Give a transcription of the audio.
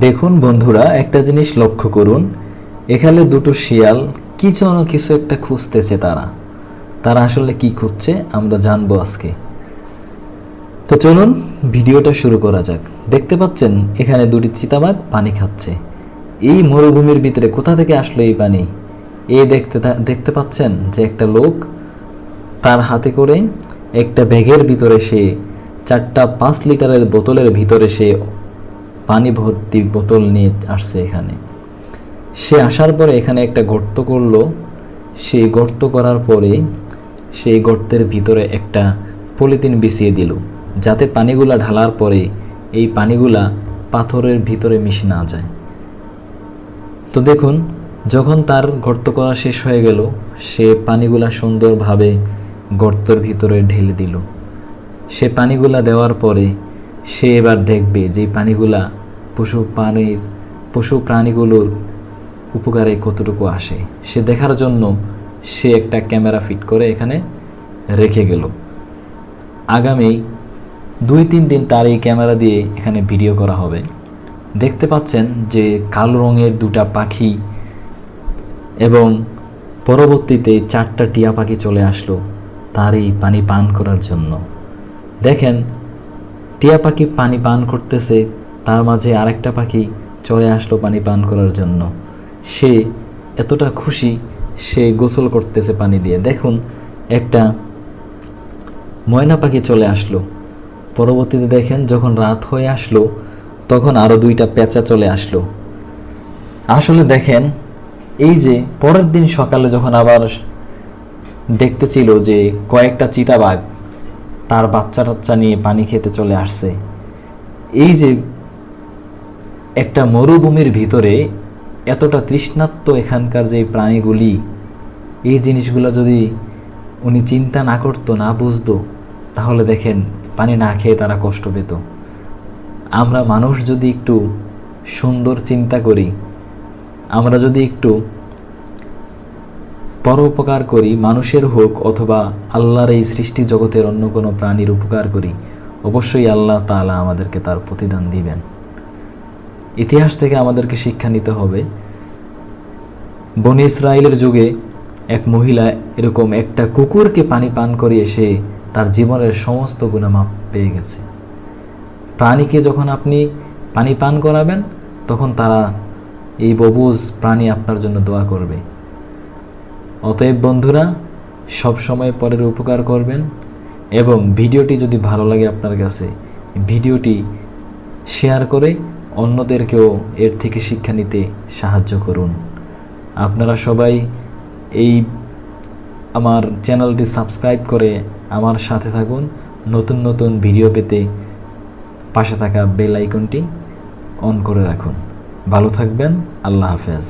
দেখুন বন্ধুরা, একটা জিনিস লক্ষ্য করুন। এখানে দুটো শিয়াল কি যেন কিছু একটা খুঁজতেছে। তারা আসলে কি খুঁজছে আমরা জানবো আজকে। তো চলুন ভিডিওটা শুরু করা যাক। দেখতে পাচ্ছেন এখানে দুটি চিতাবাঘ পানি খাচ্ছে। এই মরুভূমির ভিতরে কোথা থেকে আসলো এই পানি? দেখতে পাচ্ছেন যে একটা লোক তার হাতে করে একটা ব্যাগের ভিতরে সে 4টা 5 লিটারের বোতলের ভিতরে সে পানি ভর্তি বোতল নিয়ে আসছে। এখানে সে আসার পরে এখানে একটা গর্ত করলো। সেই গর্ত করার পরে সেই গর্তের ভিতরে একটা পলিথিন বিছিয়ে দিল, যাতে পানিগুলা ঢালার পরে এই পানিগুলা পাথরের ভিতরে মিশে না যায়। তো দেখুন, যখন তার গর্ত করা শেষ হয়ে গেল, সে পানিগুলা সুন্দরভাবে গর্তের ভিতরে ঢেলে দিল। সে পানিগুলা দেওয়ার পরে সে এবার দেখবে যে পানিগুলা পশু প্রাণীগুলোর উপকারে কতটুকু আসে। সে দেখার জন্য সে একটা ক্যামেরা ফিট করে এখানে রেখে গেল। আগামী 2-3 দিন তার এই ক্যামেরা দিয়ে এখানে ভিডিও করা হবে। দেখতে পাচ্ছেন যে কালো রঙের 2টা পাখি এবং পরবর্তীতে 4টা টিয়া পাখি চলে আসলো তার এই পানি পান করার জন্য। দেখেন, টিয়া পাখি পানি পান করতেছে, তার মাঝে আরেকটা পাখি চলে আসলো পানি পান করার জন্য। সে এতটা খুশি, সে গোসল করতেছে পানি দিয়ে। দেখুন, একটা ময়না পাখি চলে আসলো। পরবর্তীতে দেখেন যখন রাত হয়ে আসলো তখন আরো 2টা পেঁচা চলে আসলো। আসলে দেখেন, এই যে পরের দিন সকালে যখন আবার দেখতেছিল যে কয়েকটা চিতাবাঘ তার বাচ্চা নিয়ে পানি খেতে চলে আসছে। এই যে একটা মরুভূমির ভিতরে এতটা তৃষ্ণার্ত এখানকার যে প্রাণীগুলি, এই জিনিসগুলো যদি উনি চিন্তা না করতো, না বুঝতো, তাহলে দেখেন পানি না খেয়ে তারা কষ্ট পেত। আমরা মানুষ যদি একটু সুন্দর চিন্তা করি, আমরা যদি একটু পরোপকার করি, মানুষের হোক অথবা আল্লাহর এই সৃষ্টি জগতের অন্য কোনো প্রাণীর উপকার করি, অবশ্যই আল্লাহ তাআলা আমাদেরকে তার প্রতিদান দিবেন। ইতিহাস থেকে আমাদেরকে শিক্ষা নিতে হবে। বনী ইসরাইলের যুগে এক মহিলা এরকম একটা কুকুরকে পানি পান করিয়ে সে তার জীবনের সমস্ত গুনাহ মাফ পেয়ে গেছে। প্রাণীকে যখন আপনি পানি পান করাবেন, তখন তারা এই ববুজ প্রাণী আপনার জন্য দোয়া করবে। অতএব বন্ধুরা, সব সময় পরের উপকার করবেন এবং ভিডিওটি যদি ভালো লাগে আপনার কাছে, ভিডিওটি শেয়ার করে অন্যদেরকেও এর থেকে শিক্ষা নিতে সাহায্য করুন। আপনারা সবাই এই আমার চ্যানেলটি সাবস্ক্রাইব করে আমার সাথে থাকুন। নতুন নতুন ভিডিও পেতে পাশে থাকা বেল আইকনটি অন করে রাখুন। ভালো থাকবেন। আল্লাহ হাফেজ।